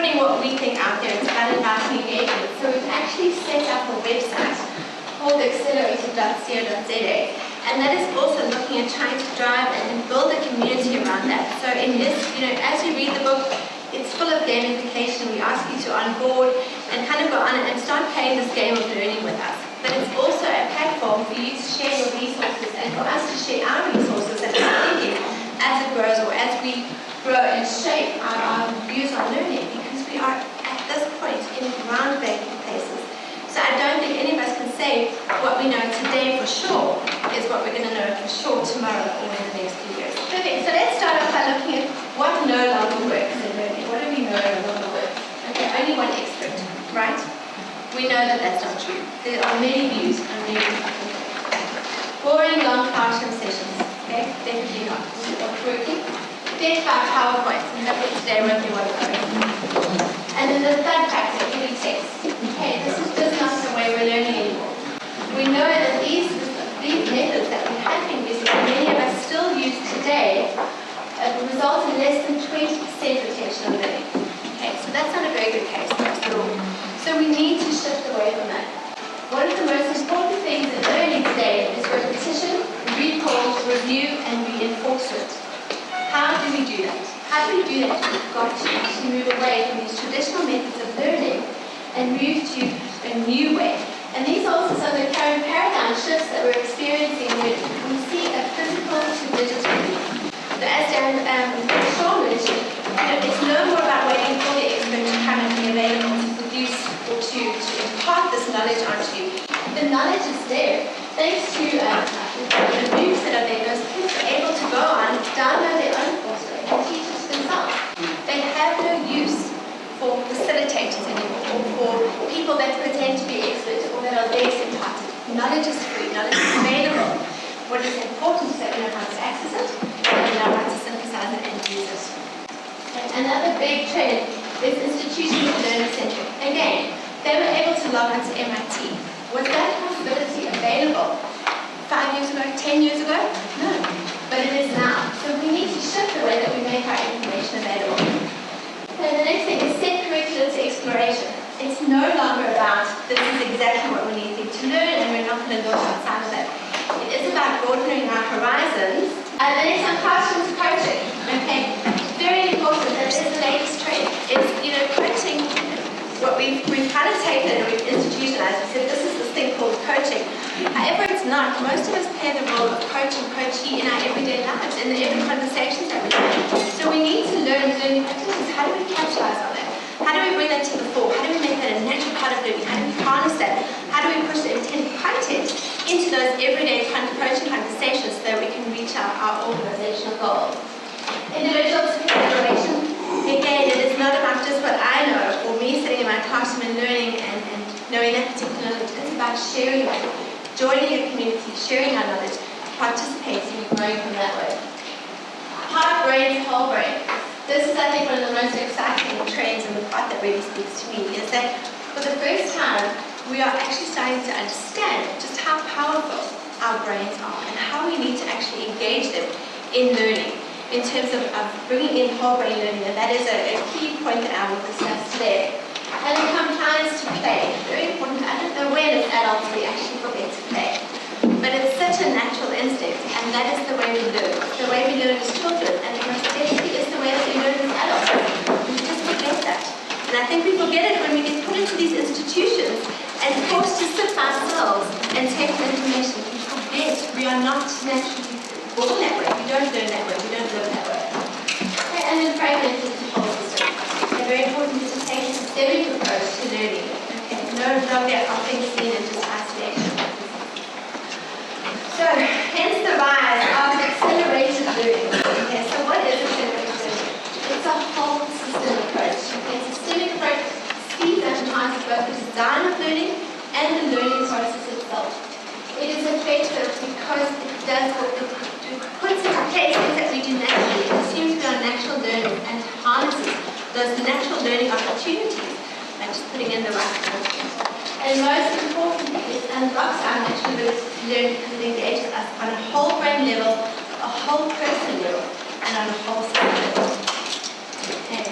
putting what we think out there. It's about inviting engagement. So we've actually set up a website called accelerated.co.za, and that is also looking at trying to drive and build a community around that. So in this, as you read the book, it's full of gamification. We ask you to onboard and kind of go on and start playing this game of learning with us. But it's also a platform for you to share your resources and for us to share our resources and our thinking as it grows, or as we grow and shape our views on learning, because we are at this point in groundbreaking places. So I don't think any of us can say what we know today for sure is what we're going to know for sure tomorrow or in the next few years. Perfect. So let's start off by looking at what no longer works in learning. What do we know no longer works? Okay, only one expert, right? We know that that's not true. There are many views on many different things. Boring, long classroom sessions. Okay, definitely not. What's working? Think about PowerPoints, and that was today won't be one of those. And then the third factor, heavy text. Okay, this is just not the way we're learning anymore. We know that these methods that we have been using, and many of us still use today, result in less than 20% retention of learning. Okay, so that's not a very good case for us at all. So we need to shift away from that. One of the most important things in learning today is repetition, recall, review, and reinforcement. How do we do that? How do we do that? We've got to actually move away from these traditional methods of learning and move to a new way. And these are also some of the current paradigm shifts that we're experiencing when we see a physical to digital. So as Dan Shaw mentioned, it's no more about waiting for the expert to come and be available to produce or to impart this knowledge onto you. The knowledge is there. Thanks to the MOOCs that are there, those kids are able to go on, download their own courseware and teach it to themselves. They have no use for facilitators anymore, or for people that pretend to be experts or that are there to impart it. Knowledge is free, knowledge is available. What is important is that we know how to access it, and we know how to synthesize it and use it. Another big trend is institutional learner-centric. Again, they were able to log on to MIT. Was that possibility available 5 years ago, 10 years ago? No, but it is now. So we need to shift the way that we make our information available. And the next thing is set curriculum to exploration. It's no longer about this is exactly what we need to learn and we're not going to look outside of that. It is about broadening our horizons. And the next one, classroom to coaching. Okay, very important. That is the latest trend. It's, coaching. What we've kind of taken and we've institutionalized. We said this is this thing called coaching. However, it's not. Most of us play the role of coach and coachee in our everyday lives, in the every conversations that we have. So we need to learn learning practices. How do we capitalize on that? How do we bring that to the fore? How do we make that a natural part of learning? How do we harness that? How do we push the intended content into those everyday coaching conversations so that we can reach our organizational goals? Individual exploration. Again, it is not about just what I know or me sitting in my classroom and learning and knowing that particular knowledge. It's about sharing it, joining a community, sharing our knowledge, participating and growing from that way. Heart brain, whole brain. This is, I think, one of the most exciting trends, and the part that really speaks to me is that for the first time, we are actually starting to understand just how powerful our brains are and how we need to actually engage them in learning, in terms of bringing in whole brain learning, and that is a key point that I will discuss today. And then compliance to play. Very important. I don't know when as adults we actually forget to play. But it's such a natural instinct, and that is the way we learn. The way we learn as children, and it most definitely is the way that we learn as adults. We just forget that. And I think we forget it when we get put into these institutions and forced to sit by ourselves and take the information. We forget we are not naturally born that way. We don't learn that way. We don't live that way. Okay, and then fragmented to whole systems. It's very important to take a systemic approach to learning. Okay, no longer are things seen in just isolation. So, hence the rise of accelerated learning. Okay, so what is accelerated learning? It's a whole system approach. Okay, a systemic approach speeds and enhances both the design of learning and the learning process itself. It is effective because it does what it puts into place things that we do naturally. It assumes we are natural learners and harnesses those natural learning opportunities by just putting in the right content. And most importantly, it unlocks our natural ability to learn because it engages us on a whole brain level, a whole person level, and on a whole system level. Okay.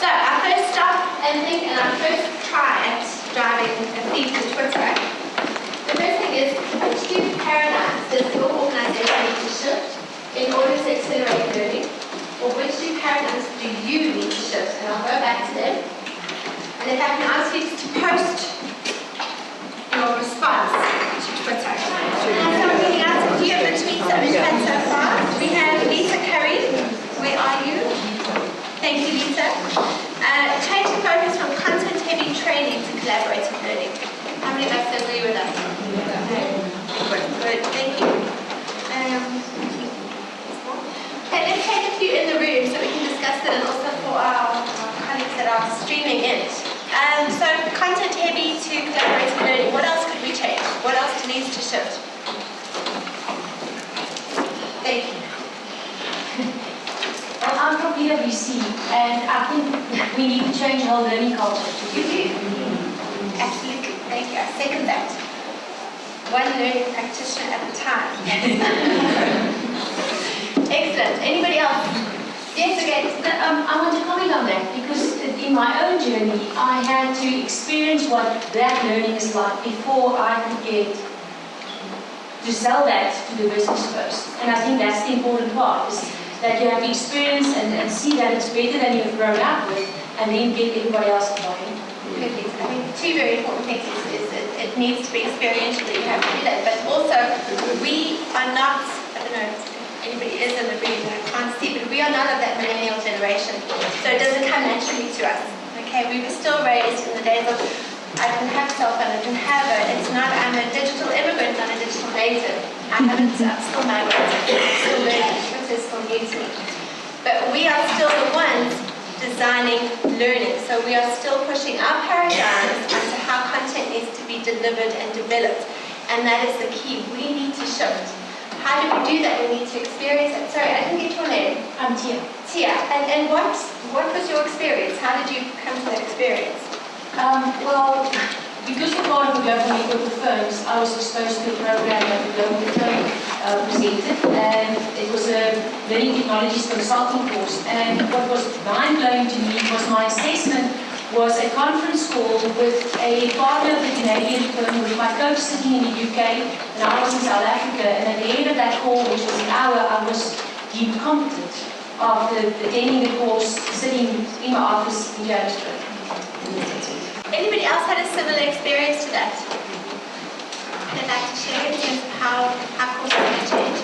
So, our and think in our first try at driving a feed to Twitter, the first thing is, which two paradigms does your organization need to shift in order to accelerate learning? Or which two paradigms do you need to shift? And I'll go back to them. And if I can ask you to post your response to Twitter. And something else, do you have the tweets that we've had so far? We have Lisa Curry. Where are you? Thank you, Lisa. Change the focus from content-heavy training to collaborative learning. How many of us agree with that? Good, thank you. Okay, let's take a few in the room so we can discuss it, and also for our colleagues that are streaming in. So content-heavy to collaborative learning. What else could we change? What else needs to shift? Thank you. Well, I'm from PwC, and I think we need to change our learning culture. You do? Absolutely. Thank you. I second that. One learning practitioner at a time. Excellent. Anybody else? Yes, okay. I want to comment on that because in my own journey, I had to experience what that learning is like before I could get to sell that to the business first. And I think that's the important part, is that you have to experience and see that it's better than you've grown up with, and then get everybody else to buy in. Perfect. I mean, two very important things is it needs to be experiential, that you have to do that, but also we are not, I don't know if anybody is in the room, I can't see, but we are not of that millennial generation, so it doesn't come naturally to us. Okay, we were still raised in the days of, I didn't have a cell phone, I didn't have it, it's not, I'm a digital immigrant, not a digital native. I'm still my words, I'm still learning, Twitter is still new to me. But we are still the ones designing learning, so we are still pushing our paradigms onto how content needs to be delivered and developed, and that is the key. We need to shift. How do we do that? We need to experience it. Sorry, I didn't get your name. I'm Tia. Tia, and what was your experience? How did you come to that experience? Well, because we're part of the global network of firms, I was exposed to a program that the global firm presented, and it was a learning technologies consulting course. And what was mind-blowing to me was my assessment was a conference call with a partner of the Canadian firm, with my coach sitting in the UK, and I was in South Africa. And at the end of that call, which was an hour, I was deemed competent after attending the course, sitting in my office in Johannesburg. Anybody else had a similar experience to that? They'd like to share in terms of how courses can change?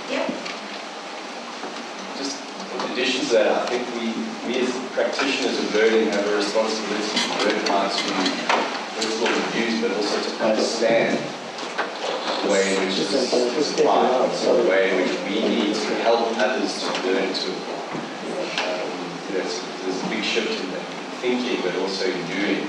Yep. Just in addition to that, I think we as practitioners of learning have a responsibility to learn how to first of all use, but also to understand the way in which this is applied, so the way in which we need to help others to learn to there's a big shift in thinking, but also in doing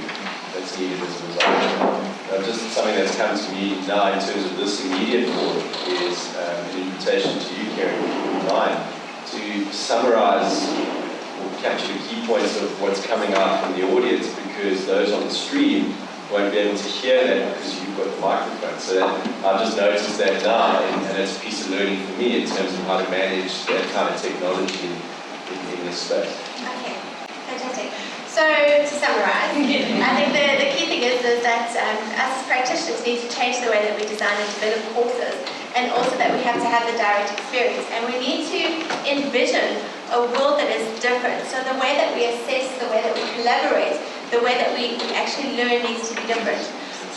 that's needed as a result. Just something that's come to me now in terms of this immediate call is an invitation to you, Kerryn, mine, to summarize or capture the key points of what's coming out from the audience, because those on the stream won't be able to hear that because you've got the microphone. So I've just noticed that now, and it's a piece of learning for me in terms of how to manage that kind of technology in this space. Okay, fantastic. So to summarize, I think the key thing is that us as practitioners need to change the way that we design and develop courses, and also that we have to have the direct experience, and we need to envision a world that is different. So the way that we assess, the way that we collaborate, the way that we actually learn needs to be different.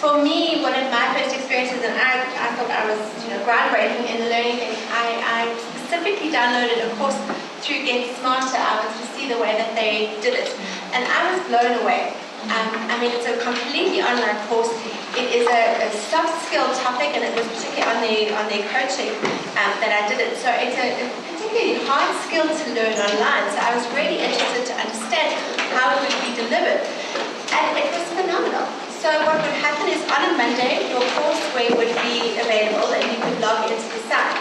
For me, one of my first experiences, and I thought I was groundbreaking in the learning thing, I specifically downloaded a course through Get Smarter. I wanted to see the way that they did it, and I was blown away. I mean, it's a completely online course. It is a soft skill topic, and it was particularly on the coaching that I did it. So it's a particularly hard skill to learn online. So I was really interested to understand how it would be delivered, and it was phenomenal. So what would happen is on a Monday, your courseware would be available, and you could log into the site.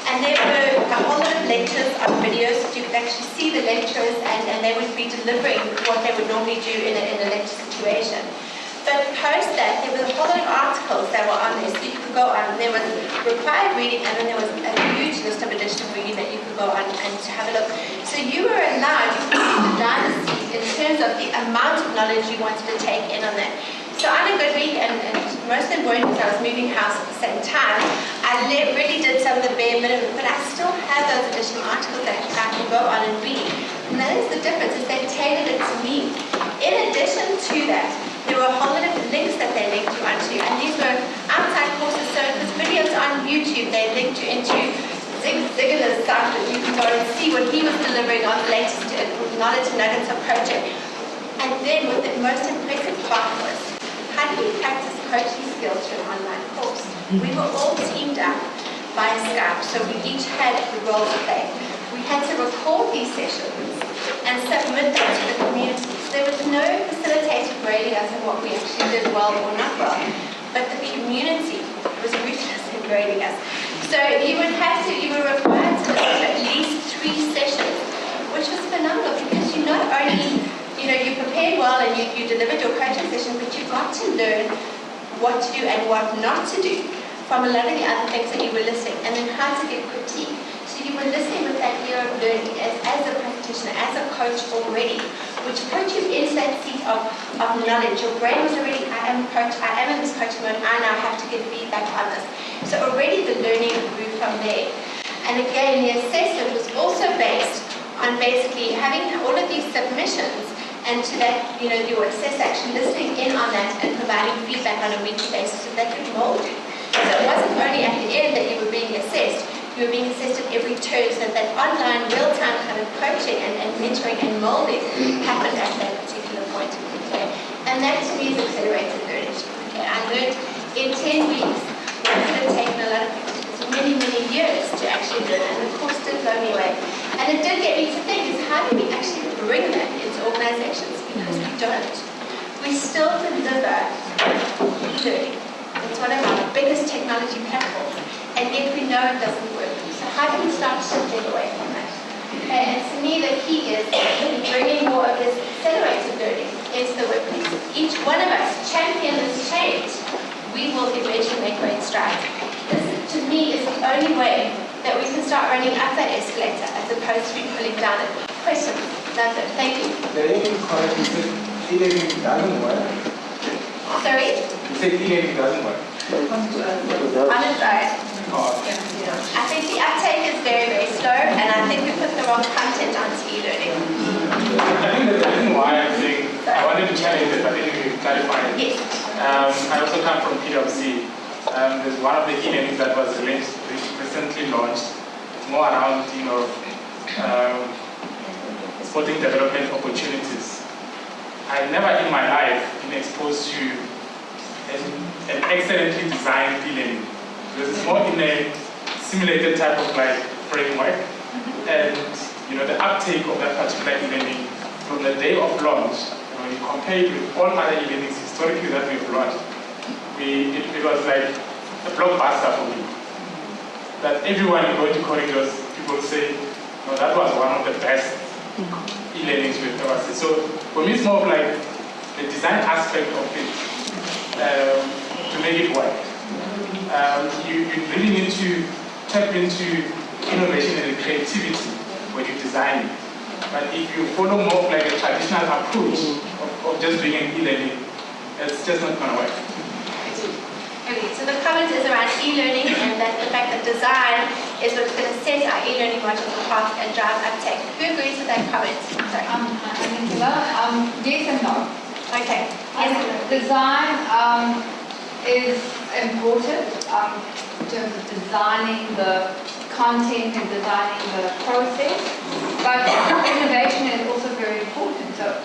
And there were a whole lot of lectures on videos, so you could actually see the lecturers, and they would be delivering what they would normally do in a lecture situation. But post that, there were a whole lot of articles that were on there, so you could go on. There was required reading, and then there was a huge list of additional reading that you could go on and to have a look. So you were allowed, you could use the dynasty in terms of the amount of knowledge you wanted to take in on that. So on a good week, and most important because I was moving house at the same time, I really did some of the bare minimum, but I still have those additional articles that I can go on and read. And that is the difference, is they tailored it to me. In addition to that, there were a whole lot of links that they linked you onto, and these were outside courses, so there's videos on YouTube, they linked you into Zig Ziglar's site, that you can go and see what he was delivering on the latest knowledge nuggets of coaching. And then what the most impressive part was, how do you practice coaching skills through an online course? We were all teamed up by Skype, so we each had the role to play. We had to record these sessions and submit them to the community. So there was no facilitator grading us on what we actually did well or not well, but the community was ruthless in grading us. So you were required to listen to at least 3 sessions, which was phenomenal, because you not only you prepared well and you delivered your coaching session, but you got to learn what to do and what not to do from a lot of the other things that you were listening, and then how to get critique. So you were listening with that ear of learning as a practitioner, as a coach already, which put you into that seat of knowledge. Your brain was already, I am a coach, I am in this coaching mode, I now have to give feedback on this. So already the learning grew from there. And again, the assessment was also based on basically having all of these submissions, and to that, your assess actually listening in on that and providing feedback on a weekly basis so that could mold you. So it wasn't only at the end that you were being assessed, you were being assessed at every turn, so that online real-time kind of coaching and mentoring and molding happened at that particular point. Okay? And that to me is accelerated learning. Okay? I learned in 10 weeks what could have taken a lot of many, many years to actually learn, and the course did blow me away. And it did get me to think, is how do we actually bring that into organizations? Because we don't. We still deliver e-learning. It's one of our biggest technology platforms, and yet we know it doesn't work. So how do we start shifting away from that? Okay, and to me the key is bringing more of this accelerated learning into the workplace. Each one of us champion this change, we will eventually make great strides. This, to me, is the only way that we can start running up that escalator as opposed to pulling down it. Questions? That's it. Thank you. You said e-learning doesn't work. Sorry? You said e-learning doesn't work. On its own. I think the uptake is very, very slow, and I think we put the wrong content onto e-learning. I think the reason why I wanted to challenge it, but then you clarified it. Yes. I also come from PwC. There's one of the e-learnings that was recently launched. It's more around, supporting development opportunities. I've never in my life been exposed to an excellently designed e-learning. Because it's more in a simulated type of framework, and the uptake of that particular e-learning from the day of launch, when you compare it with all other e-learnings historically that we've launched, it was like a blockbuster for me. That everyone going to corridors, people say, no, that was one of the best e-learnings we've ever seen. So for me, it's more of like the design aspect of it to make it work. You really need to tap into innovation and creativity when you design it. But if you follow more of like a traditional approach of just doing an e-learning, it's just not going to work. Okay, so the comment is around e-learning, and that the fact that design is what's going to set our e-learning modules apart and drive uptake. Who agrees with that comment? Sorry. Yes and no. Okay. Yes and no. Design is important in terms of designing the content and designing the process, but innovation is also very important. So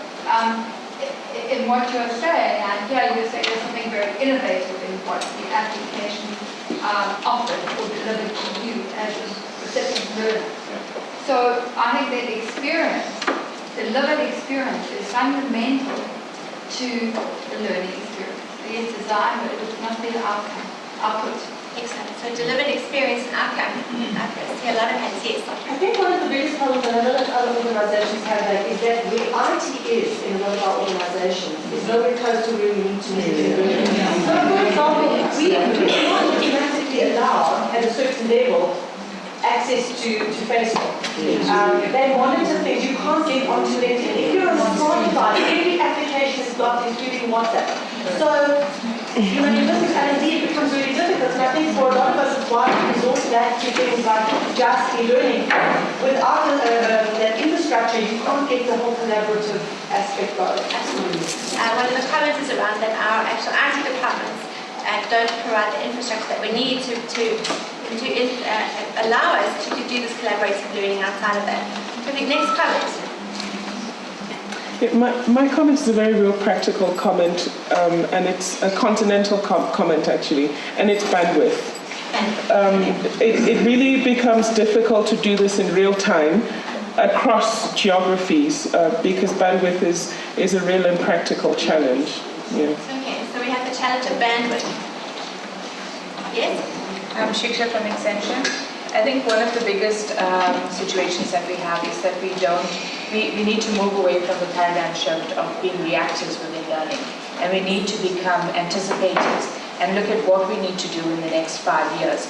in what you're saying, and here you're saying there's something very innovative in what the application offered or delivered to you as a specific learner. So I think that experience, the lived experience, is fundamental to the learning experience. Yes, design, but it must be the outcome, output. Excellent. So delivered experience and outcome. Okay, see a lot of hands, yes. I think one of the biggest problems, and I know that other organisations have that, is that where IT is in a lot of our organisations is nowhere close to where we need to be. So, for example, we not automatically allow at a certain level access to Facebook. They monitor things. You can't get onto LinkedIn. If you're on a smart device, every application is blocked, including WhatsApp. So, you know, and indeed it becomes really difficult. And I think for a lot of us, it's why we resort back to things like just e-learning. Without that infrastructure, you can't get the whole collaborative aspect going. Absolutely. One of the comments is around that our actual IT departments don't provide the infrastructure that we need to allow us to do this collaborative learning outside of that. So the next comment. Yeah, my comment is a very real practical comment, and it's a continental comment actually, and it's bandwidth. It really becomes difficult to do this in real time across geographies because bandwidth is a real and practical challenge. Yeah. Okay, so we have the challenge of bandwidth. Yes? I'm Shiksha from Extension. I think one of the biggest situations that we have is that we need to move away from the paradigm shift of being reactors within learning, and we need to become anticipators and look at what we need to do in the next 5 years.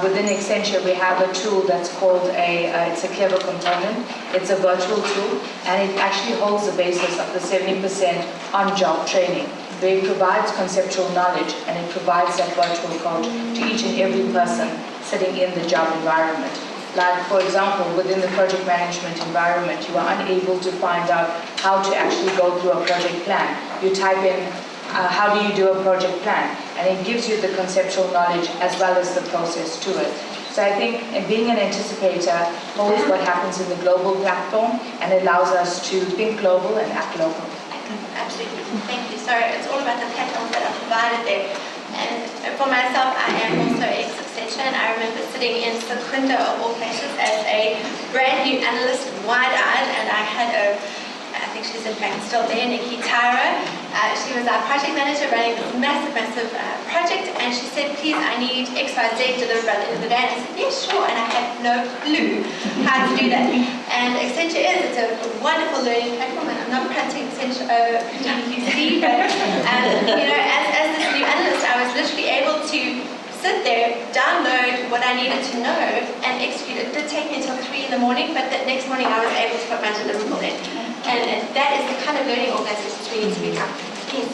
Within Accenture, we have a tool that's called it's a Clever component. It's a virtual tool, and it actually holds the basis of the 70% on-job training, where it provides conceptual knowledge and it provides that virtual code to each and every person sitting in the job environment. Like, for example, within the project management environment, you are unable to find out how to actually go through a project plan. You type in, how do you do a project plan? And it gives you the conceptual knowledge as well as the process to it. So I think being an anticipator holds what happens in the global platform and allows us to think global and act local. Absolutely. Thank you. Sorry, it's all about the platforms that are provided there. And for myself, I am also ex-Accenture, and I remember sitting in Secunda of all places as a brand new analyst, wide-eyed, and I had I think she's in fact still there, Nikki Tyra. She was our project manager running this massive project, and she said, please, I need XYZ delivered by the end of the day. And I said, yes, sure, and I had no clue how to do that. And Accenture it's a wonderful learning platform, and I'm not punting Accenture over PwC, but you know, as this new analyst, I was literally able to sit there, download what I needed to know, and execute it. It did take me until 3 in the morning, but the next morning I was able to put my deliverable in. And that is the kind of learning organizations we need to become. Yes?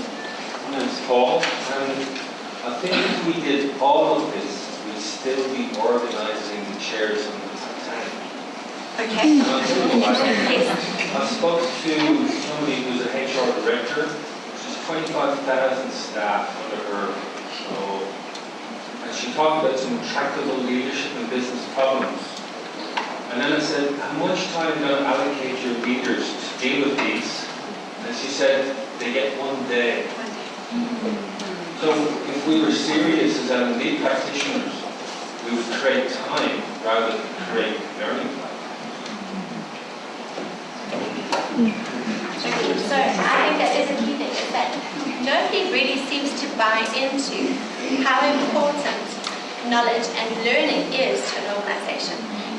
My name's Paul, and I think if we did all of this, we'd still be organising the chairs on the Titanic. Okay. Yes. I spoke to somebody who's a HR director. She's 25,000 staff under her. And she talked about some intractable leadership and business problems. And then I said, how much time are you going to allocate your leaders to deal with these? And she said, they get 1 day. So if we were serious as L&D practitioners, we would create time rather than create learning time. So I think that is a key thing, is that nobody really seems to buy into how important knowledge and learning is to an organization.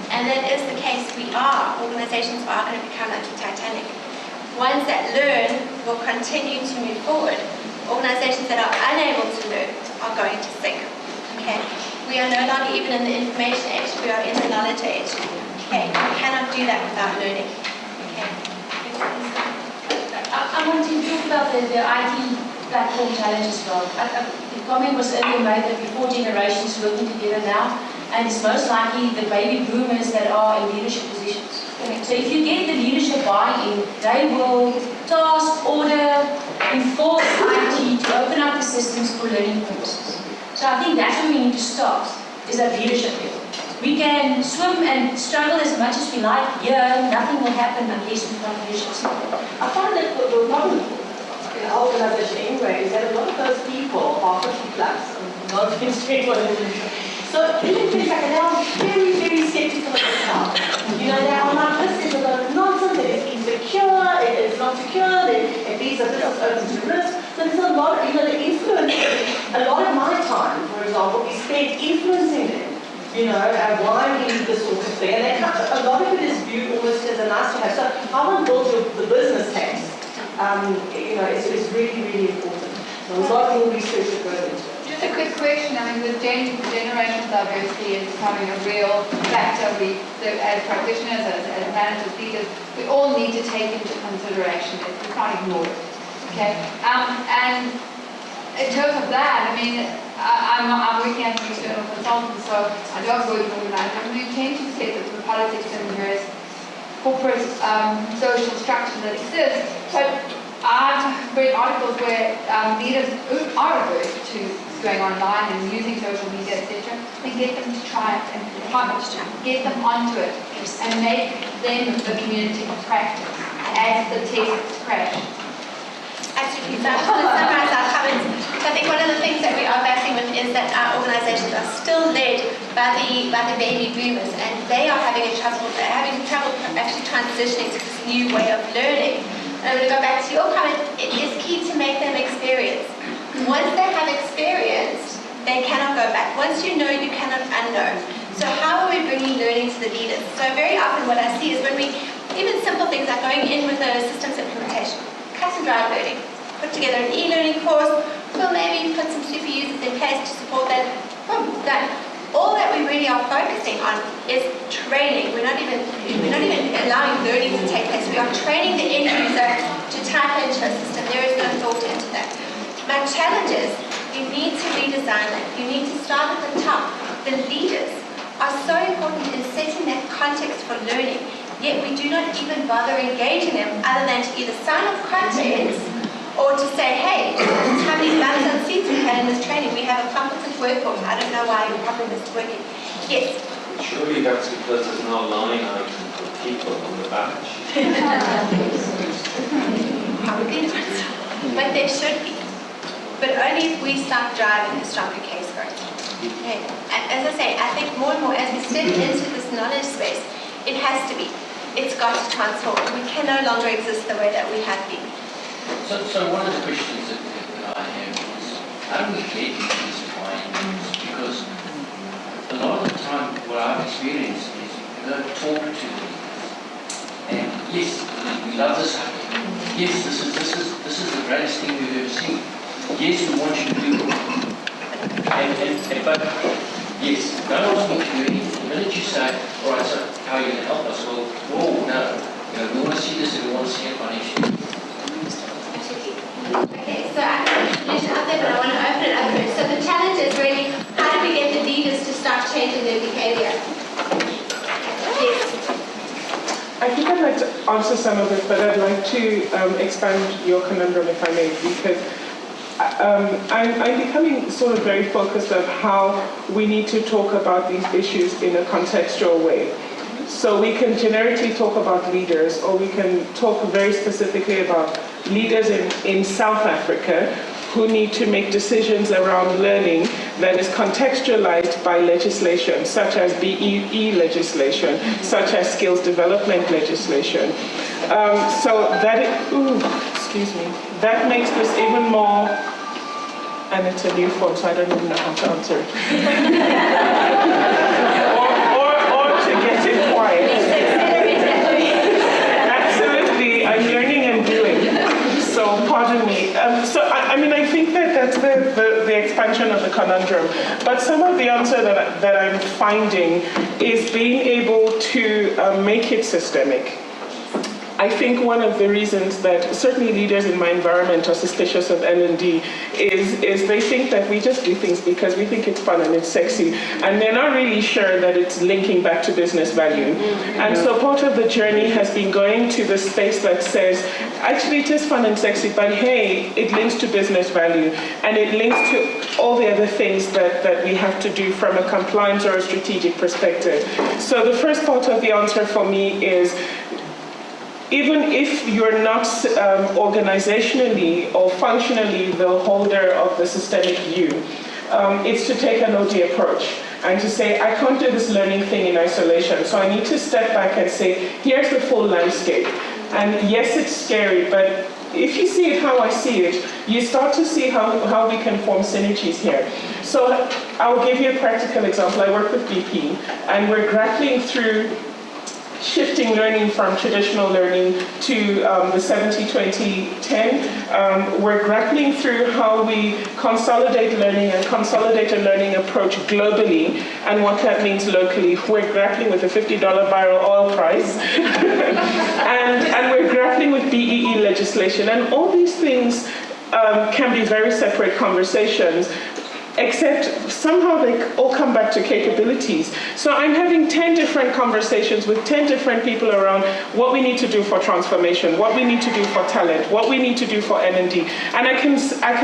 And that is the case. Organizations are going to become like the Titanic. Ones that learn will continue to move forward. Organizations that are unable to learn are going to sink. Okay? We are no longer even in the information age, we are in the knowledge age. Okay? We cannot do that without learning. Okay? I want to talk about the IT platform challenge as well. The comment was earlier made that we're 4 generations working together now, and it's most likely the baby boomers that are in leadership positions. So if you get the leadership buy-in, they will task, order, enforce IT to open up the systems for learning purposes. So I think that's where we need to start, is at leadership level. We can swim and struggle as much as we like here, nothing will happen unless we've got leadership support. I find that the problem in our organization anyway is that a lot of those people are 50 plus, not 50 So even things like they are very, very skeptical of the cloud. You know, they are like, this is a lot of nonsense, it is insecure, it is not secure, it leaves a business open to risk. So there's a lot, you know, the influence, a lot of my time, for example, is spent you know, and why we need this sort of thing. And they kind of, a lot of it is viewed almost as a nice to have. So how one builds the business case, you know, is really, really important. So there's a lot more research that goes into it. Just a quick question. I mean, with generational diversity is becoming a real factor. As practitioners, as managers, leaders, we all need to take into consideration it. We can't ignore it. Okay. And in terms of that, I mean, I'm working as an external consultant, so I don't work for organizations. We tend to say that the politics and the various corporate social structures that exist, but I've read articles where leaders who are averse to going online and using social media, etc., we get them to try it and get them onto it and make them the community of practice as the tests crash. Absolutely. So I just want to summarize our comments. I think one of the things that we are battling with is that our organizations are still led by the baby boomers, and they are having trouble actually transitioning to this new way of learning. And I'm going to go back to your comment. It is key to make them experience. Once they have experienced, they cannot go back. Once you know, you cannot unknow. So how are we bringing learning to the leaders? So very often what I see is when we, even simple things like going in with a systems implementation, cut and dry learning, put together an e-learning course, we'll maybe put some super users in place to support that, boom, done. All that we really are focusing on is training. We're not even allowing learning to take place. We are training the end user to type into a system. There is no thought into that. My challenge is you need to redesign that. You need to start at the top. The leaders are so important in setting that context for learning, yet we do not even bother engaging them other than to either sign off content or to say, hey, how many bums and seats we had in this training? We have a competent workforce. I don't know why your problem isn't working. Yes? Surely that's because there's no line item for people on the badge. Probably not. But there should be. But only if we start driving a stronger case for it. Okay. As I say, I think more and more as we step into this knowledge space, it has to be. It's got to transform. We can no longer exist the way that we have been. So one of the questions that I have is, how do we get into these findings? Because a lot of the time what I've experienced is you go talk to the leaders, and yes, we love this idea. Yes, this is the greatest thing we've ever seen. Yes, we want you to do it. But yes, don't ask me to do anything. The minute you say, all right, so how are you going to help us? Well, whoa, no. You know, we want to see this and we want to see it financially. Okay, so I have a solution out there, but I want to open it up first. So the challenge is really, how do we get the leaders to start changing their behavior? Yes. I think I'd like to answer some of it, but I'd like to expand your conundrum, if I may, because I'm becoming sort of very focused on how we need to talk about these issues in a contextual way. So we can generically talk about leaders, or we can talk very specifically about leaders in South Africa who need to make decisions around learning that is contextualized by legislation, such as BEE legislation, such as skills development legislation. So that makes this even more, and it's a new phone, so I don't even know how to answer it. or to get it quiet. Absolutely, I'm learning and doing. So pardon me. I think that's the expansion of the conundrum. But some of the answer that I'm finding is being able to make it systemic. I think one of the reasons that certainly leaders in my environment are suspicious of L&D is they think that we just do things because we think it's fun and it's sexy, and they're not really sure that it's linking back to business value. And so part of the journey has been going to the space that says, actually it is fun and sexy, but hey, it links to business value, and it links to all the other things that we have to do from a compliance or a strategic perspective. So the first part of the answer for me is, even if you're not organizationally or functionally the holder of the systemic view, it's to take an OD approach and to say, I can't do this learning thing in isolation, so I need to step back and say, here's the full landscape. And yes, it's scary, but if you see it how I see it, you start to see how we can form synergies here. So I'll give you a practical example. I work with BP, and we're grappling through shifting learning from traditional learning to the 70-20-10. We're grappling through how we consolidate learning and consolidate a learning approach globally and what that means locally. We're grappling with a $50 barrel oil price and we're grappling with BEE legislation, and all these things can be very separate conversations, except somehow they all come back to capabilities. So I'm having 10 different conversations with 10 different people around what we need to do for transformation, what we need to do for talent, what we need to do for N&D. And I can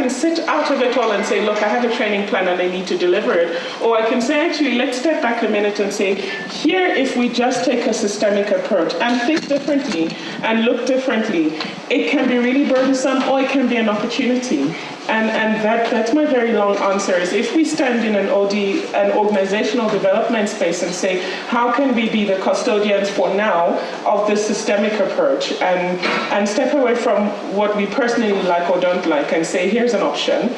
sit out of it all and say, look, I have a training plan and I need to deliver it. Or I can say, actually, let's step back a minute and say, here, if we just take a systemic approach and think differently and look differently, it can be really burdensome or it can be an opportunity. And that's my very long answer, is if we stand in an organizational development space and say, how can we be the custodians for now of this systemic approach, and step away from what we personally like or don't like and say, here's an option,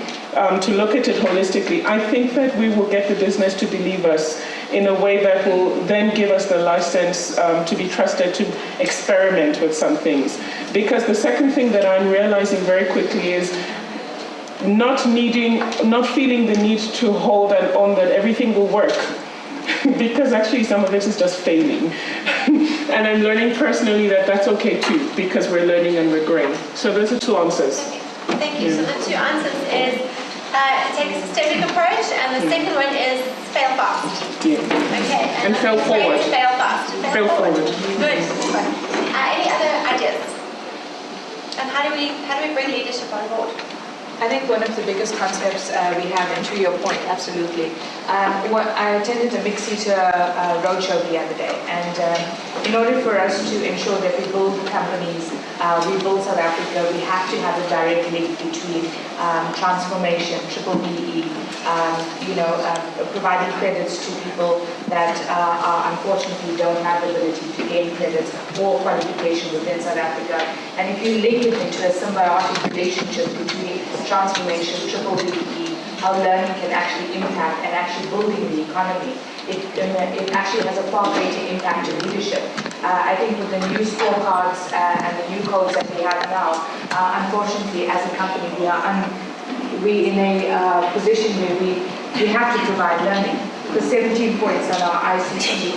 to look at it holistically, I think that we will get the business to believe us in a way that will then give us the license to be trusted to experiment with some things. Because the second thing that I'm realizing very quickly is not feeling the need to hold and own that everything will work. Because actually some of it is just failing. And I'm learning personally that that's okay too, because we're learning and we're growing. So those are two answers. Thank you. So the two answers is take a systemic approach, and the second one is fail fast. Yeah. Okay. And fail forward. Fail fast. Fail forward. Good. Any other ideas? And how do we bring leadership on board? I think one of the biggest concepts we have, and to your point, absolutely. I attended a mixed-eater roadshow the other day, and in order for us to ensure that we build companies, we build South Africa, we have to have a direct link between transformation, triple BE, providing credits to people that unfortunately don't have the ability to gain credits or qualification within South Africa. And if you link it into a symbiotic relationship between transformation, triple BE, how learning can actually impact and actually building the economy, it actually has a far greater impact on leadership. I think with the new scorecards and the new codes that we have now, unfortunately, as a company, we're in a position where we have to provide learning. The 17 points on our ICT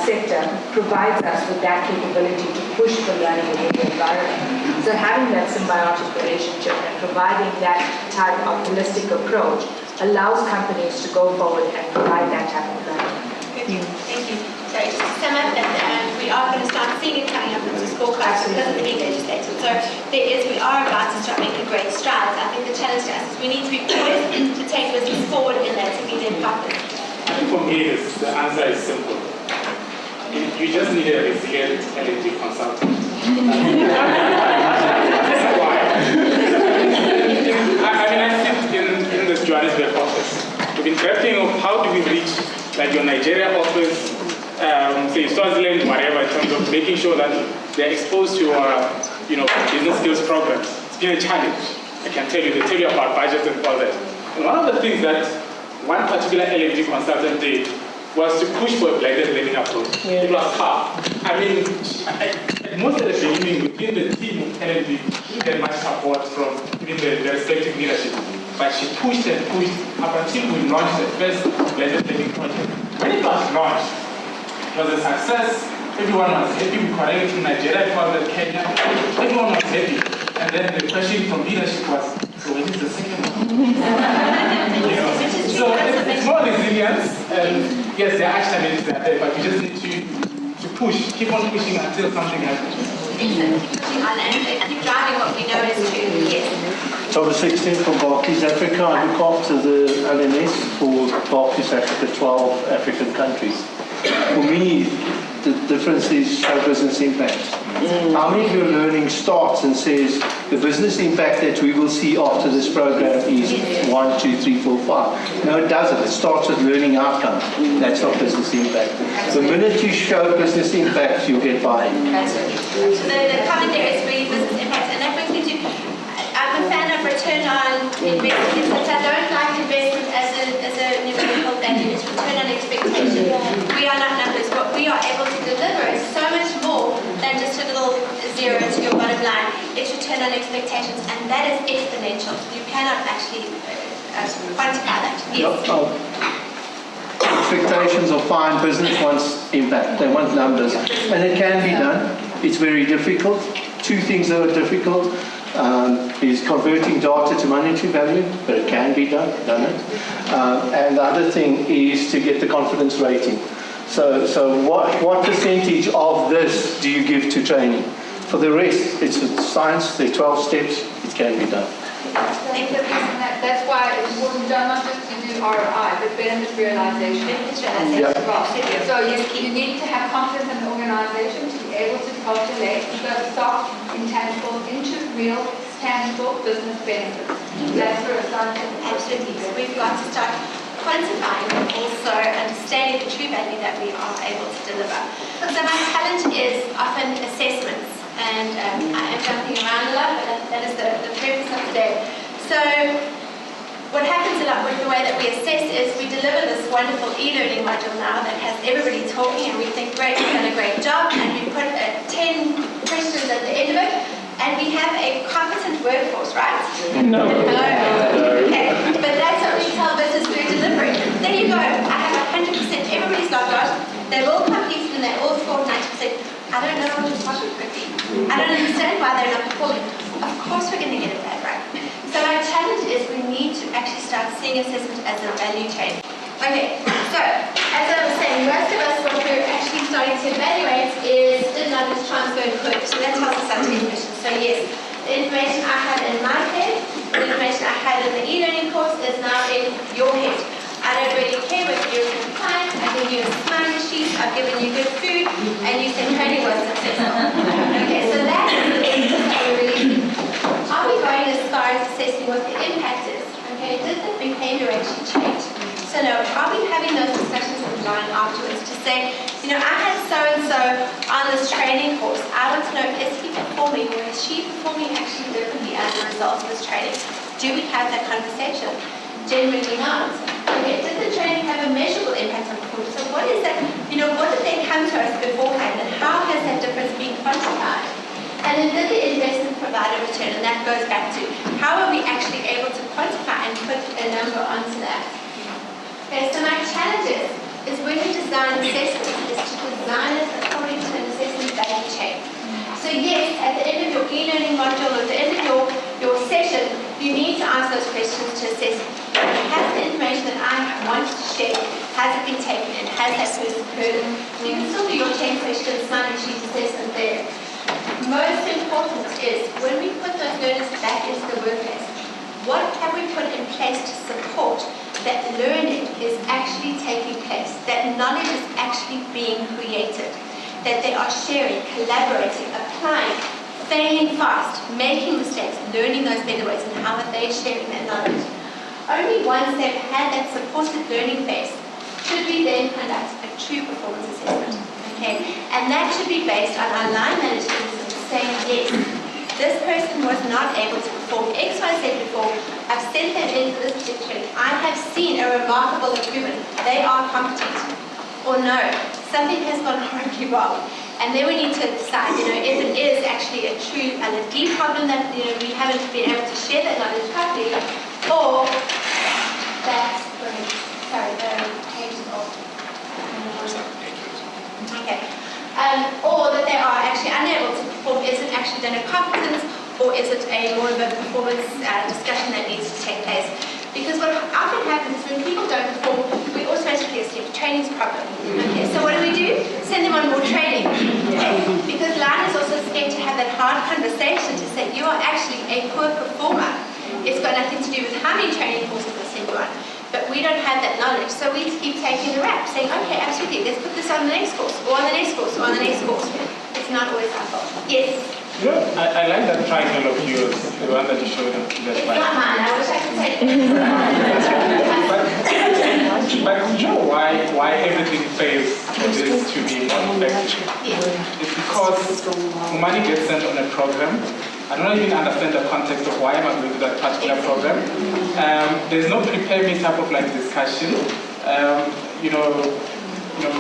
sector provides us with that capability to push for learning within the environment. So having that symbiotic relationship and providing that type of holistic approach allows companies to go forward and provide that type of learning. Good. Thank you. So just to sum up, we are going to start seeing it coming up into scorecards because it's being legislated. So we are about to start making great strides. I think the challenge to us is we need to be poised to take business forward in that to be their partners. For me, the answer is simple. You just need a resilient L&D consultant. That's why. I sit in this Johannesburg office. We've been grappling of how do we reach like your Nigeria office, say Swaziland, whatever, in terms of making sure that they're exposed to our business skills programs. It's been a challenge. I can tell you, they tell you about budgets and all that. And one of the things that one particular L&D consultant did was to push for a blended learning approach. Yeah. It was tough. Most of the beginning within the team of L&D, we didn't get much support from even the respective leadership. But she pushed and pushed up until we launched the first blended learning project. When it was launched, it was a success. Everyone was happy. We connected to Nigeria, it was Kenya. Everyone was happy. And then the question from leadership was, so when is the second one? So it's more resilience. Yes, there are challenges that are there, but we just need to push, keep on pushing until something happens. Keep pushing on and keep driving what we know is true. Yes. Thomas 16 from Barclays Africa. I look after the LMS for Barclays Africa, 12 African countries. For me, the difference is show business impact. How many of your learning starts and says the business impact that we will see after this program is 1, 2, 3, 4, 5? No, it doesn't. It starts with learning outcomes. That's not business impact. The minute you show business impact, you'll get buy-in. So the comment there is really business impact, and that brings me to return on investment. Since I don't like investment as a numerical value, it's return on expectation. We are not numbers. What we are able to deliver is so much more than just a little zero to your bottom line. It's return on expectations, and that is exponential. You cannot actually quantify that. Yes. Expectations are fine. Business wants impact. They want numbers, and it can be done. It's very difficult. Two things that are difficult is converting data to monetary value, but it can be done. And the other thing is to get the confidence rating. So what percentage of this do you give to training? For the rest, it's science. There are 12 steps. It can be done. That's why it's important not just to do ROI, but benefit realization as well. So you need to have confidence in the organization to be able to calculate the soft intangible into real tangible business benefits. That's where it's done. Absolutely. So we've got to start quantifying and also understanding the true value that we are able to deliver. So my challenge is often assessments. And I am jumping around a lot, but that is the purpose of today. So what happens a lot with the way that we assess is we deliver this wonderful e-learning module now that has everybody talking, and we think, great, we've done a great job, and we put 10 questions at the end of it, and we have a competent workforce, right? No. Okay, but that's what we tell business we're delivering. There you go, I have 100%, everybody's logged on, they've all completed and they all scored 90%. I don't know what the problem could be. I don't understand why they're not performing. Of course we're going to get it bad, right? So my challenge is we need to actually start seeing assessment as a value chain. Okay, so as I was saying, most of us what we're actually starting to evaluate is did knowledge transfer and could. So that tells us our 10 questions. So yes, the information I had in my head, the information I had in the e-learning course is now in your head. I don't really care whether you're a client, I've given you a smiley sheet, I've given you good food, and you said training was successful. Okay, so that is the input that we're releasing. Are we going as far as assessing what the impact is? Okay, did the behavior actually change? So no, are we having those discussions in line afterwards to say, you know, I had so-and-so on this training course. I want to know, is he performing or is she performing actually differently as a result of this training? Do we have that conversation? Generally not. Okay, did the training have a measurable impact on performance? So what is that, you know, what did they come to us beforehand and how has that difference been quantified? And then did the investment provide a return? And that goes back to how are we actually able to quantify and put a number onto that? Okay, so my challenge is when we design assessments is to design it according to an assessment value chain. So yes, at the end of your e-learning module, or at the end of your session, you need to ask those questions to assess, has the information that I want to share, has it been taken in, has that person heard it? So you can still do your 10 questions, smiley sheet assessment there. Most important is, when we put those learners back into the workplace, what have we put in place to support that learning is actually taking place, that knowledge is actually being created, that they are sharing, collaborating, applying, failing fast, making mistakes, learning those better ways, and how are they sharing that knowledge. Only once they've had that supported learning phase should we then conduct a true performance assessment. Okay? And that should be based on our line management saying, yes, this person was not able to perform X, Y, Z before. I've sent them into this training. I have seen a remarkable improvement. They are competent. Or no, something has gone horribly wrong. And then we need to decide, you know, if it is actually a true L&D problem that, you know, we haven't been able to share that knowledge properly, or that, sorry, the page is off. Okay. Or that they are actually unable to perform. Is it actually done a competence, or is it a more of a performance discussion that needs to take place? Because what often happens is when people don't perform, we automatically assume training's a problem. Okay, so what do? Send them on more training. Okay? Because line is also scared to have that hard conversation to say you are actually a poor performer. It's got nothing to do with how many training courses we send you on. But we don't have that knowledge, so we keep taking the rap, saying, okay, absolutely, let's put this on the next course, or on the next course, or on the next course. It's not always our fault. Yes? You know, I like that triangle of yours, the one that you showed us. It's not mine, I wish I could take it. But you know why everything fails for this to be more effective? Yes. It's because money gets sent on a program, I don't even understand the context of why am I going to that particular program. There's no prepare me type of like discussion.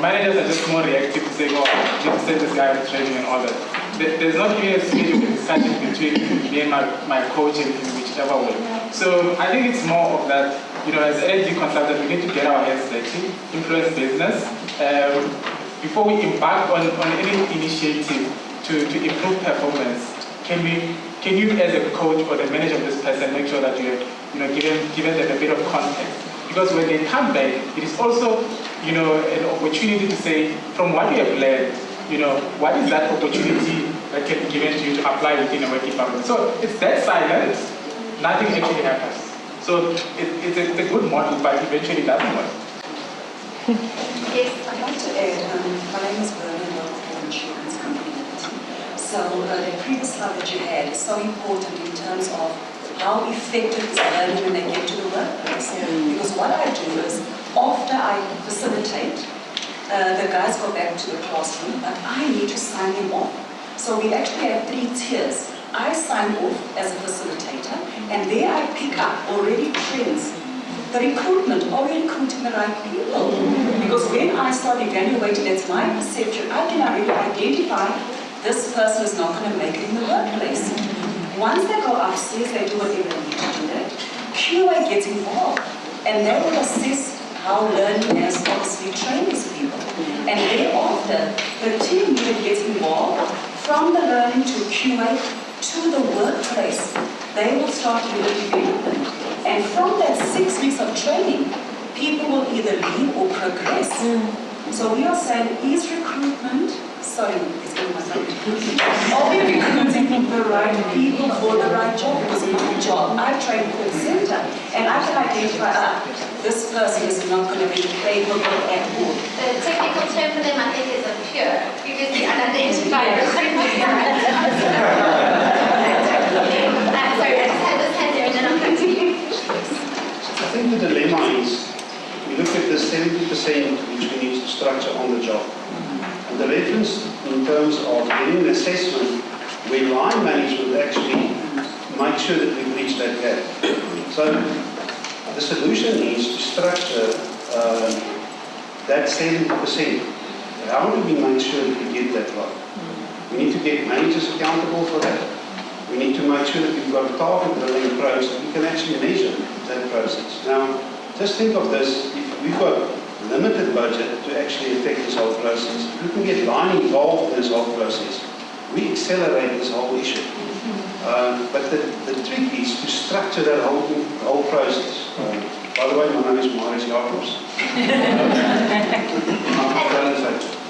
Managers are just more reactive to saying, oh, you need to send this guy on training and all that. There's not even a schedule discussion between me and my coach in whichever way. So I think it's more of that, as energy consultants, we need to get our heads dirty, influence business. Before we embark on any initiative to improve performance, can you as a coach or the manager of this person make sure that you given them a bit of context? Because when they come back, it is also an opportunity to say, from what you have learned, what is that opportunity that can be given to you to apply within a work environment? So it's that silence, nothing actually happens. So it's a good model, but eventually it doesn't work. Yes. I'd like to add, my name is Bernard, I work for an insurance company. So the previous slide that you had is so important in terms of how effective is learning when they get to the workplace. Because what I do is, after I facilitate, the guys go back to the classroom, but I need to sign them off. So we actually have 3 tiers. I sign off as a facilitator, and there I pick up already trends. The recruitment, are we recruiting the right people? Because when I start evaluating, that's my perception, I can already identify this person is not going to make it in the workplace. Once they go upstairs, they do whatever they need to do that. QA gets involved, and they will assess how learning has obviously trained these people. And thereafter, the team leader gets involved from the learning to QA to the workplace. They will start leader development. And from that 6 weeks of training, people will either leave or progress. So we are saying, is recruitment, it's getting my phone. Are we recruiting the right people for the right job? Because my job, I train call center, and I can identify, this person is not going to be capable at all. The technical term for them, I think, is a pure, because the unidentified recruitment. Sorry, I just had this hand there, and then I'll come to you. I think the dilemma is, we look at the 70% which we need to structure on the job. And the reference in terms of getting an assessment where line management actually make sure that we reach that gap. So the solution is to structure that 70%. How do we make sure that we get that right? We need to get managers accountable for that. We need to make sure that we've got a target drilling approach that we can actually measure that process. Now, just think of this, if we've got limited budget to actually affect this whole process, if we can get line involved in this whole process, we accelerate this whole issue. But the trick is to structure that whole process. By the way, my name is Marius Jacobs.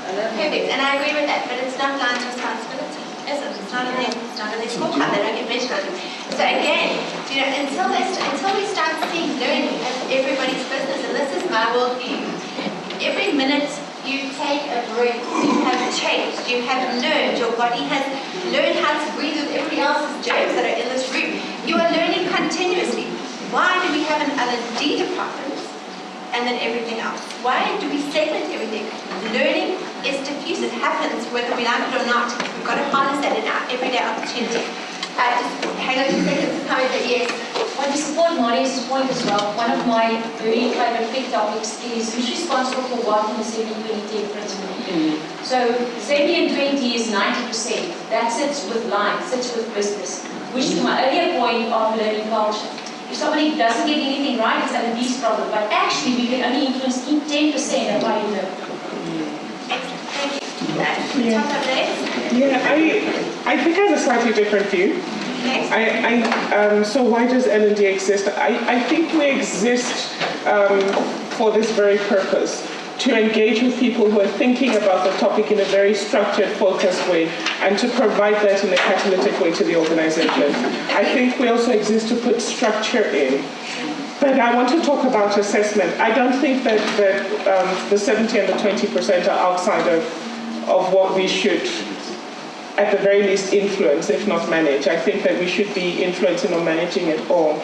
Perfect, and I agree with that, but it's not line's responsibility, is it? It's not in their scorecard, they don't get measured on it. So again, until we start seeing learning as everybody's business, and this is my worldview, every minute you take a breath, you have changed, you have learned, your body has learned how to breathe with everybody else's germs that are in this room. You are learning continuously. Why do we have an L&D department and then everything else? Why do we segment everything? Learning is diffuse. It happens whether we like it or not. We've got to harness that in our everyday opportunity. Just hang on 2 seconds to comment that yes. Well, to support Marius' point as well, one of my very favorite big topics is who's responsible for what in the 70-20-10 principle. So 70 and 20 is 90%. That sits with line, sits with business. Which to my earlier point of learning culture. If somebody doesn't get anything right, it's L&D's problem. But actually, we can only influence 10% of what you know. I think I have a slightly different view. So why does L&D exist? I think we exist for this very purpose, to engage with people who are thinking about the topic in a very structured, focused way, and to provide that in a catalytic way to the organization. I think we also exist to put structure in. But I want to talk about assessment. I don't think that the 70 and the 20% are outside of what we should, at the very least, influence, if not manage. I think that we should be influencing or managing it all.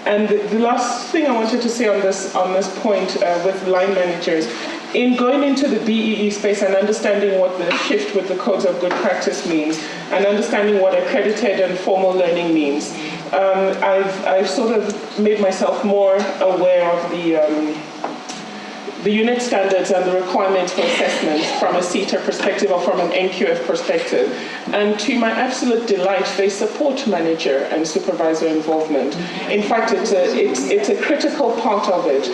And the last thing I wanted to say on this point with line managers in going into the BEE space and understanding what the shift with the codes of good practice means, and understanding what accredited and formal learning means, I've sort of made myself more aware of the unit standards and the requirements for assessment from a CETA perspective or from an NQF perspective. And to my absolute delight, they support manager and supervisor involvement. In fact, it's a critical part of it.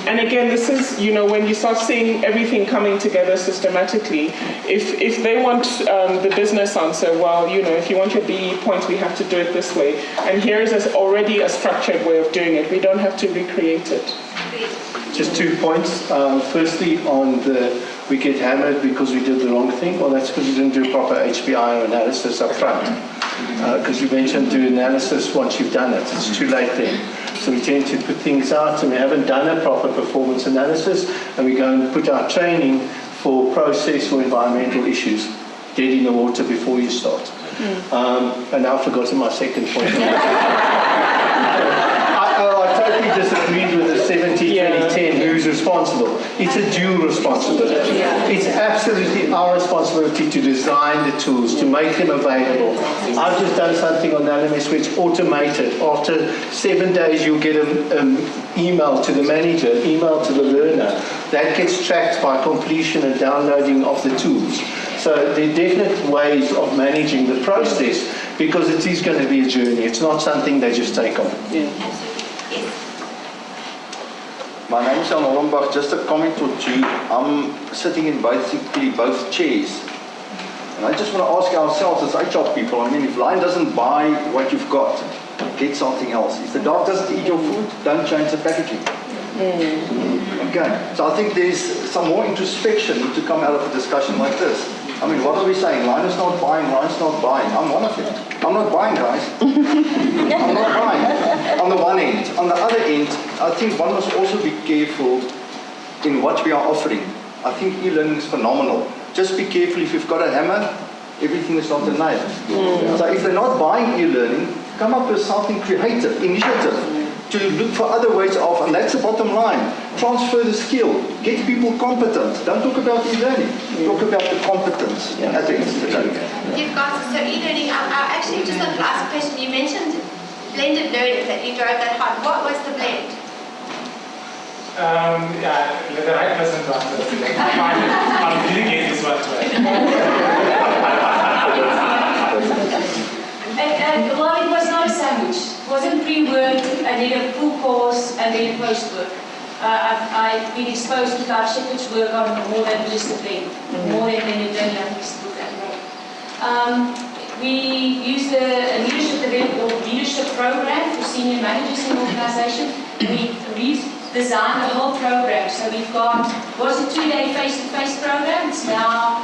And again, this is, when you start seeing everything coming together systematically, if they want the business answer, well, if you want your BE points, we have to do it this way. And here's already a structured way of doing it. We don't have to recreate it. Just 2 points. Firstly, on we get hammered because we did the wrong thing. Well, that's because we didn't do proper HBI analysis up front. Because you mentioned do analysis once you've done it. It's too late then. So we tend to put things out and we haven't done a proper performance analysis, and we go and put our training for process or environmental issues dead in the water before you start. And now I've forgotten my second point. I totally disagreed with the 70-20-10, who's responsible. It's a dual responsibility. It's absolutely our responsibility to design the tools, to make them available. I've just done something on LMS where it's automated. After 7 days, you'll get an email to the manager, email to the learner. That gets tracked by completion and downloading of the tools. So there are definite ways of managing the process, because it is going to be a journey. It's not something they just take on. My name is Jan Hollenbach. Just a comment or two. I'm sitting in basically both chairs. And I just want to ask ourselves as HR people, if Lion doesn't buy what you've got, get something else. If the dog doesn't eat your food, don't change the packaging. Okay, so I think there's some more introspection to come out of a discussion like this. What are we saying? Lion is not buying, Lion's not buying. I'm one of them. I'm not buying, guys. I'm not buying. On the one end. On the other end, I think one must also be careful in what we are offering. I think e-learning is phenomenal. Just be careful. If you've got a hammer, everything is not a nail. So if they're not buying e-learning, come up with something creative, initiative, to look for other ways of, and that's the bottom line. Transfer the skill, get people competent. Don't talk about e-learning, talk about the competence at the institute. You've got, so e-learning, actually just on the last question, you mentioned blended learning, that you drove that hard. What was the blend? Let the right person to answer this. I'll delegate this one to Well, it was not a sandwich. It wasn't pre-work, I did a full course, and then post-work. I've been exposed to Dutch Shepherd's work on more than just a blend, more than a blend that we look at now. We used a leadership program for senior managers in the organization. We redesigned the whole program. So we've got, was a 2-day face-to-face program. It's now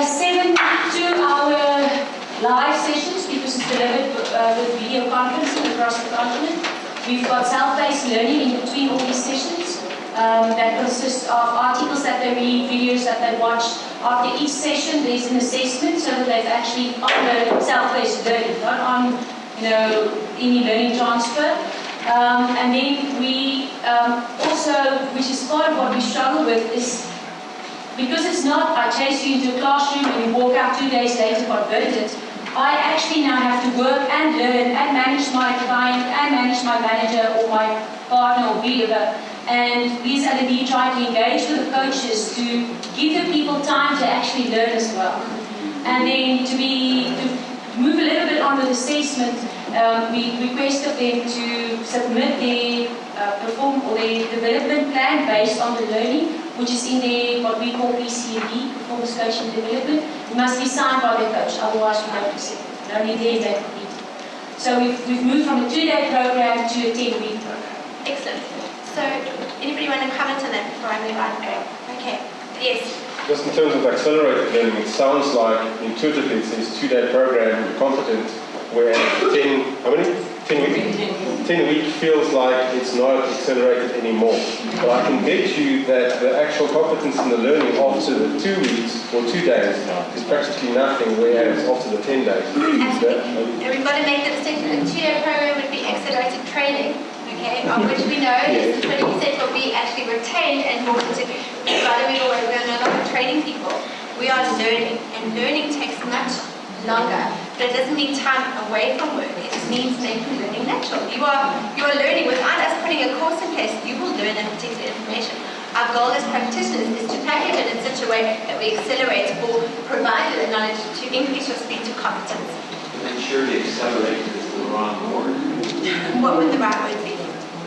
7 2-hour live sessions, because it's delivered with video conferencing across the continent. We've got self-paced learning in between all these sessions that consists of articles that they read, videos that they watch. After each session, there's an assessment, so that they've actually on the self-paced learning, not on any learning transfer. And then we also, which is part of what we struggle with, is because it's not I chase you into a classroom and you walk out 2 days later converted. I actually now have to work and learn and manage my client and manage my manager or my partner or whoever. And we as L&D try to engage with the coaches to give the people time to actually learn as well. And then to move a little bit on with assessment, we requested them to submit their their development plan based on the learning, which is in their what we call PCD, performance coaching development. It must be signed by the coach, otherwise we don't accept it. Only then they complete it. So we've moved from a 2-day program to a 10-week program. Excellent. So anybody want to comment on that before I move on? Okay. Yes. Just in terms of accelerated learning, it sounds like intuitively it says 2-day program, you're competent, whereas 10 week feels like it's not accelerated anymore. But I can bet you that the actual competence in the learning after the 2 weeks or 2 days is practically nothing, whereas after the 10 days. Absolutely. And we've got to make the distinction. A 2-day program would be accelerated training. okay, of which we know is 20% will be actually retained and brought into, by the way, we're no longer training people. We are learning, and learning takes much longer, but it doesn't mean time away from work. It means making learning natural. You are learning without us putting a course in place. You will learn that particular information. Our goal as practitioners is to package it in such a way that we accelerate or provide the knowledge to increase your speed to competence. And surely accelerate is the wrong word. What would the right word be?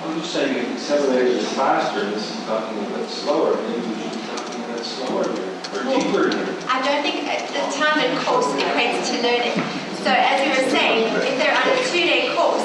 I'm just saying if accelerated is faster, this is talking a bit slower. Maybe we should be talking a bit slower here, or deeper here. I don't think the time and course equates to learning. So as you were saying, if they're on a 2-day course,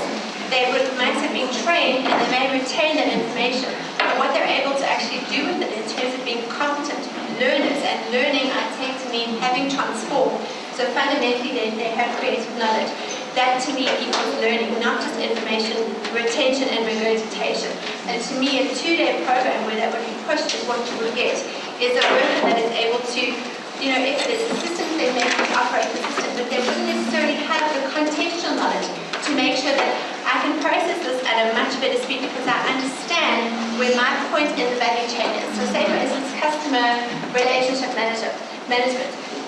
they might have been trained and they may retain that information. But what they're able to actually do with it in terms of being competent learners, and learning I take to mean having transformed. So fundamentally they have creative knowledge. That to me equals learning, not just information, retention and regurgitation. And to me a 2-day program where that would be pushed is what you will get, is a worker that is able to, if it is a system, they may have to operate the system, but they wouldn't necessarily have the contextual knowledge to make sure that I can process this at a much better speed because I understand where my point in the value chain is. So say for instance, customer relationship management.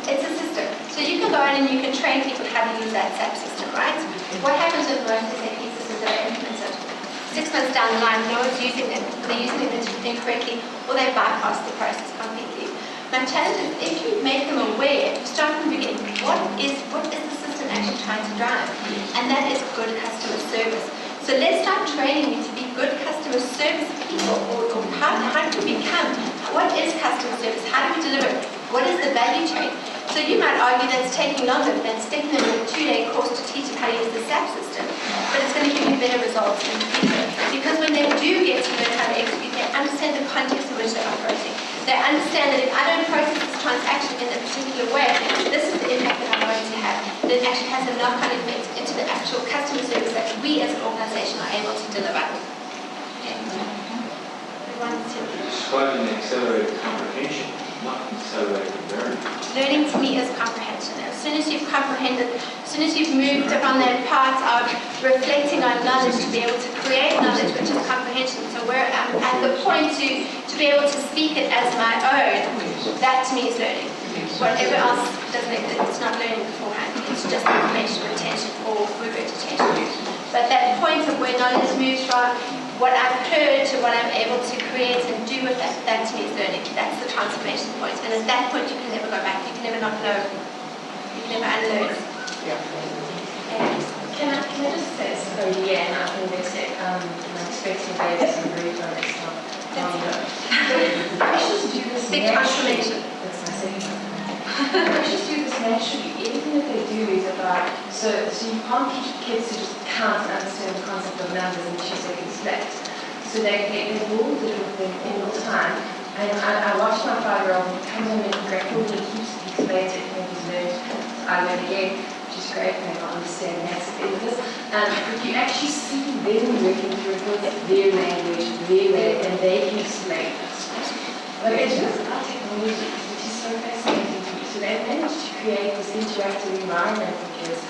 It's a system. So you can go in and you can train people how to use that SAP system, right? What happens with most SAP systems that are implemented? 6 months down the line, no one's using them, they're using them incorrectly, or they bypass the process completely. My challenge is if you make them aware, you start from the beginning, what is the system actually trying to drive? And that is good customer service. So let's start training you to be good customer service people, or how do we become? What is customer service? How do we deliver it? What is the value chain? So you might argue that it's taking longer than sticking them in a 2-day course to teach them how to use the SAP system, but it's going to give you better results in the future. Because when they do get to learn how to execute, they understand the context in which they're operating. They understand that if I don't process this transaction in a particular way, this is the impact that I'm going to have. That it actually has a knock-on effect into the actual customer service that we as an organization are able to deliver. Okay. Describing accelerated comprehension, not accelerated learning. Learning to me is comprehension. As soon as you've comprehended, as soon as you've moved from that part of reflecting on knowledge to be able to create knowledge, which is comprehension. So where I'm at the point to be able to speak it as my own, that to me is learning. Whatever else doesn't exist, it's not learning beforehand. It's just information retention or regurgitation. But that point of where knowledge moves from what I've heard to what I'm able to create and do with that, that to me is learning. That's the transformation point. And at that point, you can never go back. You can never not know. You can never unlearn. Can I just say, so yeah, and I've invested, I'm expecting babies and very next time. Precious do this big transformation. That's my second one. Precious do this naturally. Everything that they do is about, so you can't teach kids to just can't understand the concept of numbers in 2 seconds flat. So they build it with them all the time. And I watch my 5-year-old come home and grapple and he speaks later and he's learned. I learn again, which is great, and I don't understand massive emphasis. But you actually see them working through it with their language, their way, and they can explain it. But it's just our technology, which is so fascinating to me. So they've managed to create this interactive environment for kids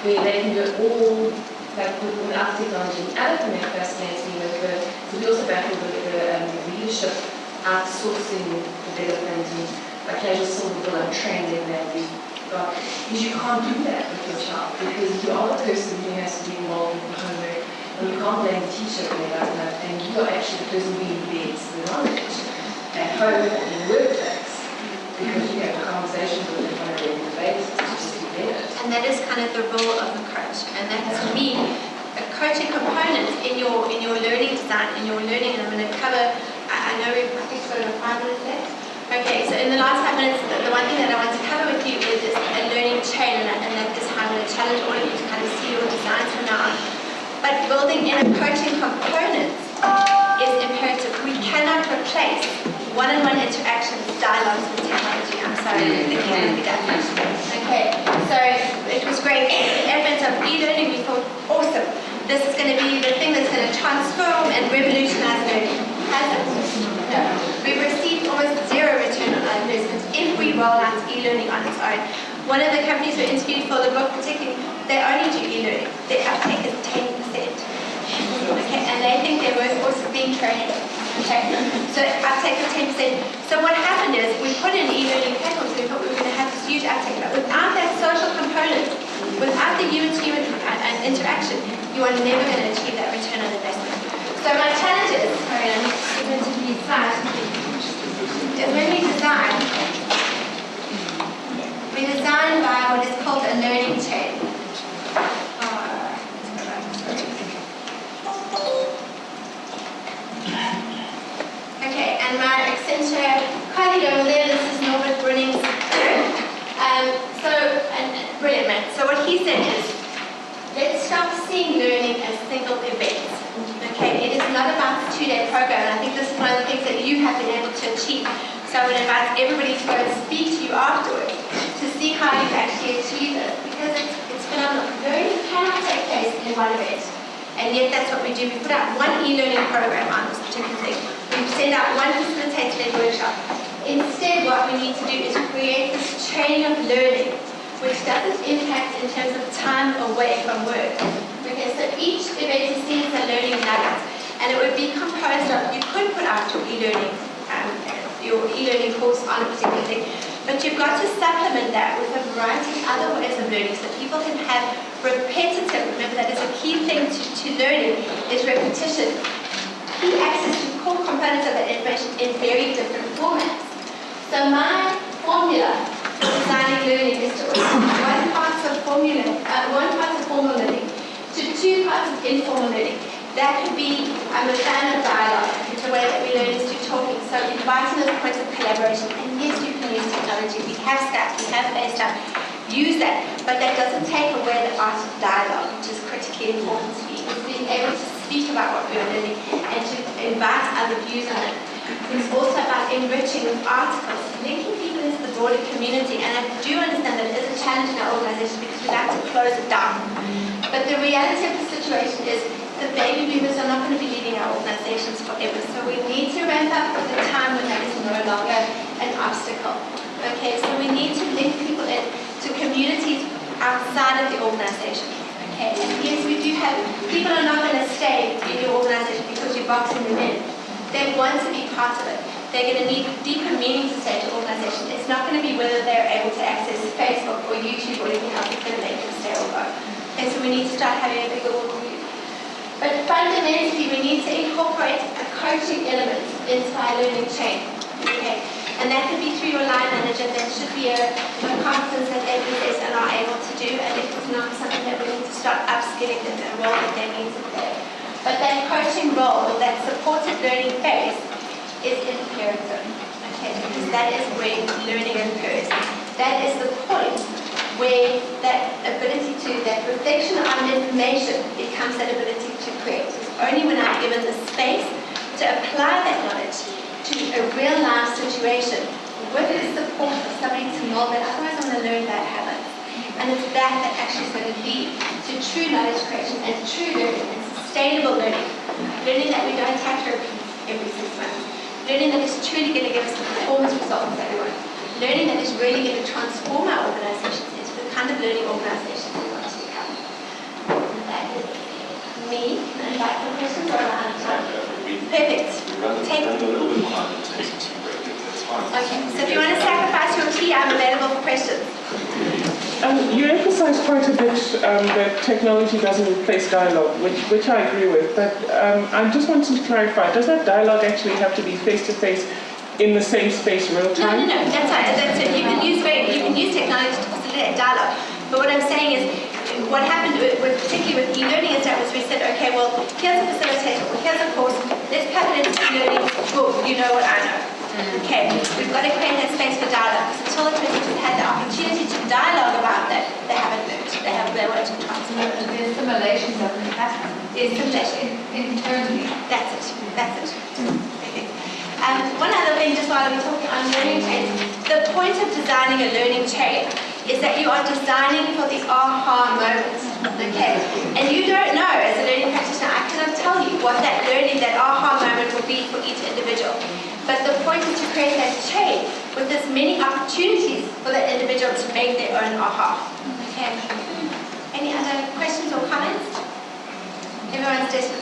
where they can do it all like without technology. The other thing that fascinates me we also battle with the leadership outsourcing development and casual silver will train them that because you can't do that with your child because you are the person who has to be involved in the homework and you can't blame the teacher when they don't know and you are actually the person who embeds the knowledge at home or in the workplace because you have conversations with them on a regular basis to just embed it. And that is kind of the role of the coach. And that to me, a coaching component in your learning design, in your learning, and I'm going to cover, I know we've got about 5 minutes left. Okay, so in the last 5 minutes, the one thing that I want to cover with you is a learning chain, and that is how I'm going to challenge all of you to kind of see your designs from now on. But building in a coaching component is imperative. We cannot replace one-on-one interactions, dialogues with technology. I'm sorry, it cannot be done. Okay, so it was great. The advent of e-learning, we thought, awesome. This is going to be the thing that's going to transform and revolutionize learning. Has it? No. We've received almost zero return on our investment if we roll out e-learning on its own. One of the companies we interviewed for the book particularly, they only do e-learning. Their uptake is 10%. Okay, and they think being trained. Okay, so uptake of 10%. So what happened is we put in e-learning platforms, we thought we were going to have this huge uptake, but without that social component, without the human-to-human interaction, you are never going to achieve that return on investment. So my challenge is, sorry, I need to get into these slides, is when we design by what is called a learning chain. Okay, and my Accenture colleague over there, this is Norbert Brunning's brilliant man. So what he said is, let's stop seeing learning as single events. Okay, it is not about the 2-day program, and I think this is one of the things that you have been able to achieve. So I would invite everybody to go and speak to you afterwards to see how you've actually achieved it, because it's phenomenal. Learning cannot take place in one event, and yet that's what we do. We put out one e-learning program on this particular thing. We send out one facilitated workshop. Instead, what we need to do is create this chain of learning, which doesn't impact in terms of time away from work. Okay, so each event is seen as a learning nugget, and it would be composed of, you could put out your e-learning course on a particular thing, but you've got to supplement that with a variety of other ways of learning so people can have repetitive, remember that is a key thing to learning, is repetition. Key access to core components of that information in very different formats. So my formula for designing learning is to one part of formal learning to 2 parts of informal learning. That could be, I'm a fan of dialogue. The way that we learn is through talking. So inviting those points of collaboration. And yes, you can use technology. We have Skype, we have FaceTime. Use that. But that doesn't take away the art of dialogue, which is critically important to me. It's being able to speak about what we're learning and to invite other views on it. It's also about enriching with articles, linking people into the broader community. And I do understand that it is a challenge in our organization because we like to close it down. But the reality of the situation is the baby boomers are not going to be leading our organizations forever. So we need to ramp up at the time when that is no longer an obstacle. Okay, so we need to link people in to communities outside of the organization. Okay, and yes, we do have, people are not going to stay in your organization because you're boxing them in. They want to be part of it. They're going to need deeper meaning to stay in the organization. It's not going to be whether they're able to access Facebook or YouTube or anything else that's going to make them stay or go. Okay, so we need to start having a bigger worldview. But fundamentally, we need to incorporate a coaching element into our learning chain. Okay? And that could be through your line manager. That should be a competence that they possess and are able to do. And it is not something that we need to start upskilling them, a role that they need to play. But that coaching role, or that supported learning phase, is imperative. Okay? Because that is where learning occurs. That is the point where that ability to, that reflection on information becomes that ability to create. It's only when I'm given the space to apply that knowledge to a real life situation with the support of somebody to mold that. Otherwise I'm going to learn bad habits. And it's that actually is going to lead to true knowledge creation and true learning and sustainable learning. Learning that we don't have to repeat every 6 months. Learning that is truly going to give us the performance results that we want. Learning that is really going to transform our organizations into the kind of learning organizations we want to become. And that is me. Can I invite some questions or am I out of time? Perfect. Take a little bit behind in terms of tea break. That's fine. Okay. So if you want to sacrifice your tea, I'm available for questions. You emphasize quite a bit that technology doesn't replace dialogue, which I agree with. But I just wanted to clarify, does that dialogue actually have to be face-to-face in the same space real time? No. That's right. That's it. You can use technology to facilitate dialogue. But what I'm saying is, what happened particularly with e-learning is that we said, okay, well, here's a facilitator, well, here's a course, let's plug it into e-learning, boom, you know what I know. Okay, we've got to create that space for dialogue, because until the participants had the opportunity to dialogue about that, they haven't learned. They weren't transferred. There's simulation doesn't happen. There's simulation. Internally. That's it. Okay. One other thing, just while we're talking on learning chains, the point of designing a learning chain is that you are designing for the aha moment, okay? And you don't know, as a learning practitioner, I cannot tell you what that learning, that aha moment will be for each individual. But the point is to create that chain with as many opportunities for that individual to make their own aha, okay? Any other questions or comments? Everyone's desperate.